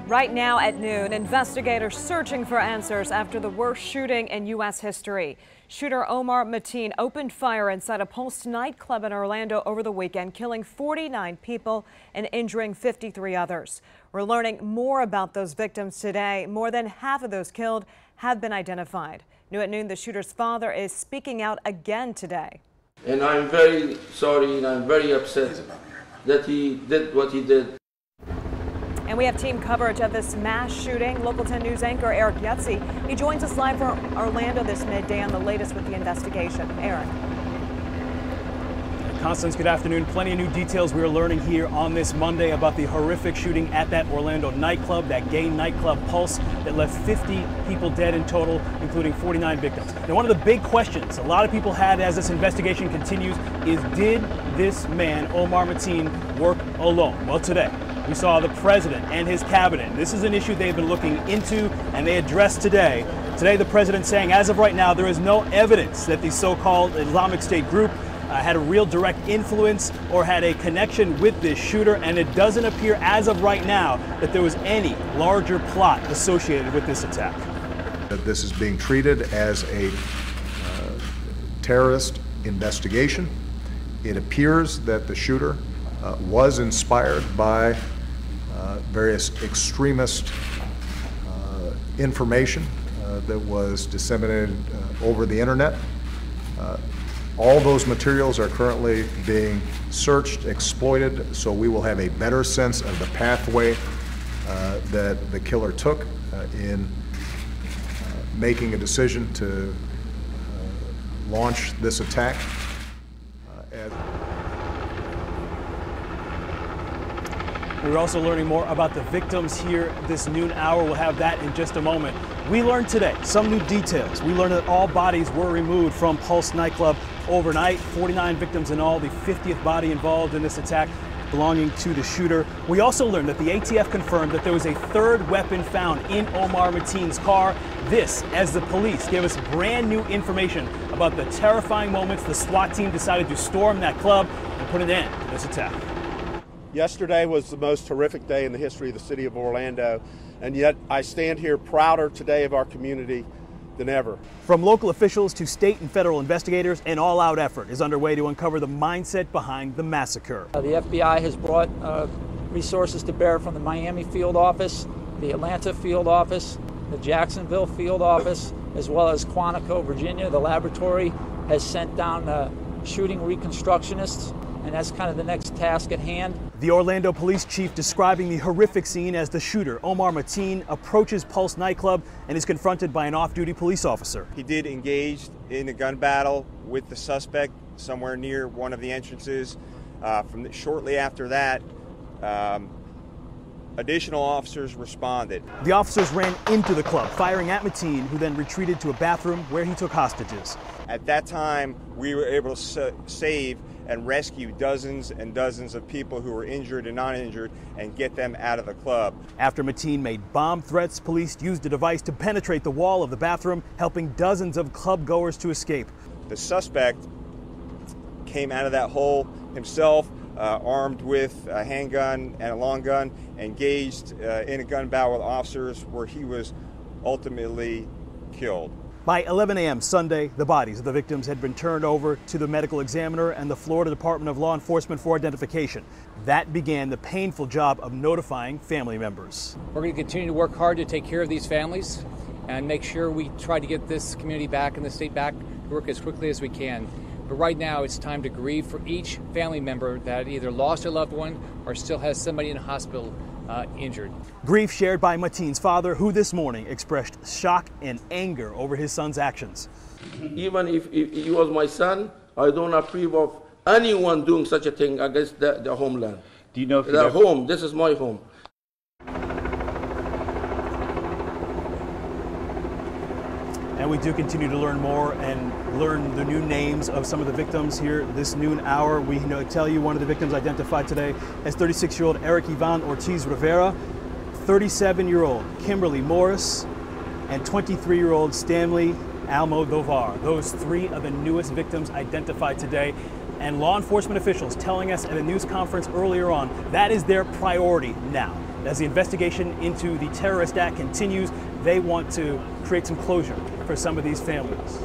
Right now at noon, investigators searching for answers after the worst shooting in U.S. history. Shooter Omar Mateen opened fire inside a Pulse nightclub in Orlando over the weekend, killing 49 people and injuring 53 others. We're learning more about those victims today. More than half of those killed have been identified. New at noon, the shooter's father is speaking out again today. And I'm very sorry and I'm very upset that he did what he did. And we have team coverage of this mass shooting. Local 10 News anchor Eric Yutzi, he joins us live from Orlando this midday on the latest with the investigation. Eric. Constance, good afternoon. Plenty of new details we are learning here on this Monday about the horrific shooting at that Orlando nightclub, that gay nightclub Pulse, that left 50 people dead in total, including 49 victims. Now, one of the big questions a lot of people had as this investigation continues is, did this man, Omar Mateen, work alone? Well, today we saw the president and his cabinet. This is an issue they've been looking into and they addressed today. Today, the president saying, as of right now, there is no evidence that the so-called Islamic State group had a real direct influence or had a connection with this shooter, and it doesn't appear as of right now that there was any larger plot associated with this attack. This is being treated as a terrorist investigation. It appears that the shooter was inspired by various extremist information that was disseminated over the internet. All those materials are currently being searched, exploited, so we will have a better sense of the pathway that the killer took in making a decision to launch this attack. We're also learning more about the victims here this noon hour. We'll have that in just a moment. We learned today some new details. We learned that all bodies were removed from Pulse nightclub overnight. 49 victims in all, the 50th body involved in this attack belonging to the shooter. We also learned that the ATF confirmed that there was a third weapon found in Omar Mateen's car. This, as the police gave us brand new information about the terrifying moments the SWAT team decided to storm that club and put an end to this attack. Yesterday was the most horrific day in the history of the city of Orlando, and yet I stand here prouder today of our community than ever. From local officials to state and federal investigators, an all-out effort is underway to uncover the mindset behind the massacre. The FBI has brought resources to bear from the Miami field office, the Atlanta field office, the Jacksonville field office, as well as Quantico, Virginia. The laboratory has sent down shooting reconstructionists, and that's kind of the next task at hand. The Orlando police chief describing the horrific scene as the shooter, Omar Mateen, approaches Pulse nightclub and is confronted by an off-duty police officer. He did engage in a gun battle with the suspect somewhere near one of the entrances. Shortly after that, additional officers responded. The officers ran into the club, firing at Mateen, who then retreated to a bathroom where he took hostages. At that time, we were able to save and rescue dozens and dozens of people who were injured and not injured and get them out of the club. After Mateen made bomb threats, police used a device to penetrate the wall of the bathroom, helping dozens of club goers to escape. The suspect came out of that hole himself, armed with a handgun and a long gun, engaged in a gun battle with officers where he was ultimately killed. By 11 a.m. Sunday, the bodies of the victims had been turned over to the medical examiner and the Florida Department of Law Enforcement for identification. That began the painful job of notifying family members. We're going to continue to work hard to take care of these families and make sure we try to get this community back and the state back to work as quickly as we can. But right now, it's time to grieve for each family member that either lost a loved one or still has somebody in the hospital injured. Grief shared by Mateen's father, who this morning expressed shock and anger over his son's actions. Even if he was my son, I don't approve of anyone doing such a thing against the homeland. Do you know if the home? This is my home. And we do continue to learn more and learn the new names of some of the victims here this noon hour. We tell you one of the victims identified today as 36-year-old Eric Ivan Ortiz Rivera, 37-year-old Kimberly Morris, and 23-year-old Stanley Almodovar. Those three are the newest victims identified today. And law enforcement officials telling us at a news conference earlier on that is their priority now. as the investigation into the terrorist act continues, they want to create some closure for some of these families.